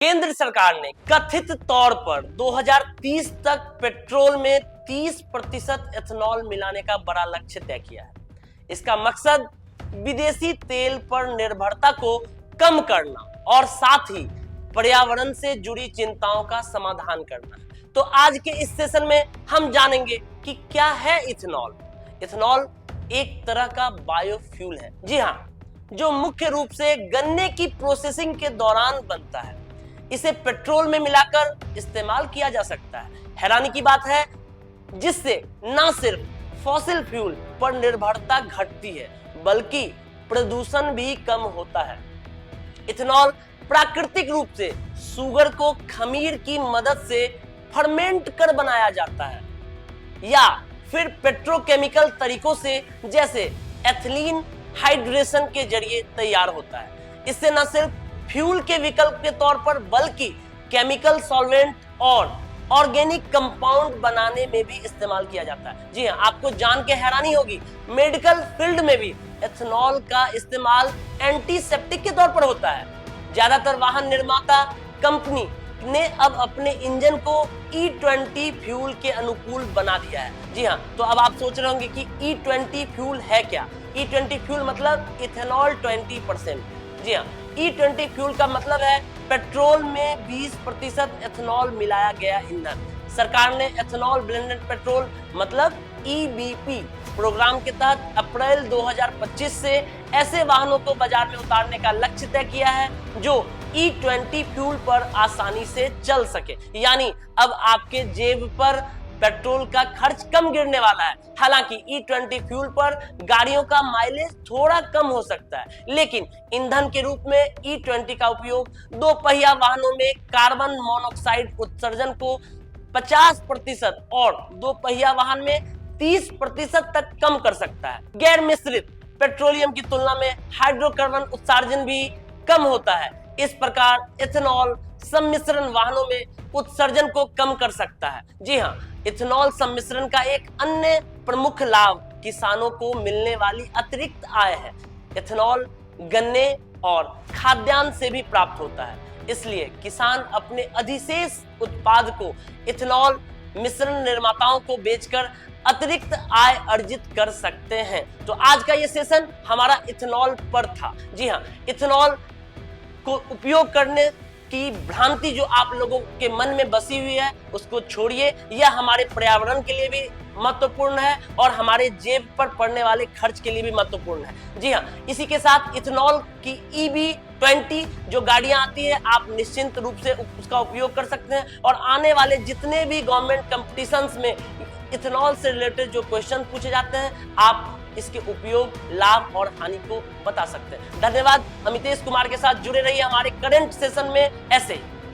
केंद्र सरकार ने कथित तौर पर 2030 तक पेट्रोल में 30% एथेनॉल मिलाने का बड़ा लक्ष्य तय किया है। इसका मकसद विदेशी तेल पर निर्भरता को कम करना और साथ ही पर्यावरण से जुड़ी चिंताओं का समाधान करना है। तो आज के इस सेशन में हम जानेंगे कि क्या है इथेनॉल। इथेनॉल एक तरह का बायोफ्यूल है, जी हाँ, जो मुख्य रूप से गन्ने की प्रोसेसिंग के दौरान बनता है। इसे पेट्रोल में मिलाकर इस्तेमाल किया जा सकता है। हैरानी की बात है, जिससे न सिर्फ फॉसिल फ्यूल पर निर्भरता घटती है बल्कि प्रदूषण भी कम होता है। इथेनॉल प्राकृतिक रूप से शुगर को खमीर की मदद से फर्मेंट कर बनाया जाता है या फिर पेट्रोकेमिकल तरीकों से जैसे एथिलीन हाइड्रेशन के जरिए तैयार होता है। इससे न सिर्फ फ्यूल के विकल्प के तौर पर बल्कि केमिकल सॉल्वेंट और ऑर्गेनिक कंपाउंड बनाने में भी इस्तेमाल किया जाता है। जी हाँ, आपको जान के हैरानी होगी, मेडिकल फील्ड में भी एथेनॉल का इस्तेमाल एंटीसेप्टिक के तौर पर होता है। ज्यादातर वाहन निर्माता कंपनी ने अब अपने इंजन को E20 फ्यूल के अनुकूल बना दिया है। जी हाँ, तो अब आप सोच रहे होंगे कि E20 फ्यूल है क्या। E20 फ्यूल मतलब इथेनॉल 20%। जी हाँ, E20 फ्यूल का मतलब है पेट्रोल में 20% एथेनॉल मिलाया गया ईंधन। सरकार ने एथेनॉल ब्लेंडेड पेट्रोल मतलब EBP प्रोग्राम के तहत अप्रैल 2025 से ऐसे वाहनों को बाजार में उतारने का लक्ष्य तय किया है जो E20 फ्यूल पर आसानी से चल सके। यानी अब आपके जेब पर पेट्रोल का खर्च कम गिरने वाला है। हालांकि E20 फ्यूल पर गाड़ियों का माइलेज थोड़ा कम हो सकता है, लेकिन ईंधन के रूप में E20 का उपयोग दो पहिया वाहनों में कार्बन मोनोऑक्साइड उत्सर्जन को 50% और दो पहिया वाहन में 30% तक कम कर सकता है। गैर मिश्रित पेट्रोलियम की तुलना में हाइड्रोकार्बन उत्सर्जन भी कम होता है। इस प्रकार इथेनॉल सम्मिश्रण वाहनों में उत्सर्जन को कम कर सकता है। जी हाँ, इथेनॉल सम्मिश्रण का एक अन्य प्रमुख लाभ किसानों को मिलने वाली अतिरिक्त आय है। इथेनॉल गन्ने और खाद्यान्न से भी प्राप्त होता है, इसलिए किसान अपने अधिशेष उत्पाद को इथेनॉल मिश्रण निर्माताओं को बेचकर अतिरिक्त आय अर्जित कर सकते हैं। तो आज का ये सेशन हमारा इथेनॉल पर था। जी हाँ, इथेनॉल को उपयोग करने की भ्रांति जो आप लोगों के मन में बसी हुई है उसको छोड़िए। यह हमारे पर्यावरण के लिए भी महत्वपूर्ण है और हमारे जेब पर पड़ने वाले खर्च के लिए भी महत्वपूर्ण है। जी हाँ, इसी के साथ इथेनॉल की EB20 जो गाड़ियां आती है आप निश्चिंत रूप से उसका उपयोग कर सकते हैं और आने वाले जितने भी गवर्नमेंट कंपटीशंस में इथेनॉल से रिलेटेड जो क्वेश्चन पूछे जाते हैं आप इसके उपयोग, लाभ और हानि को बता सकते हैं। धन्यवाद। अमितेश कुमार के साथ जुड़े रहिए हमारे करंट सेशन में ऐसे ही।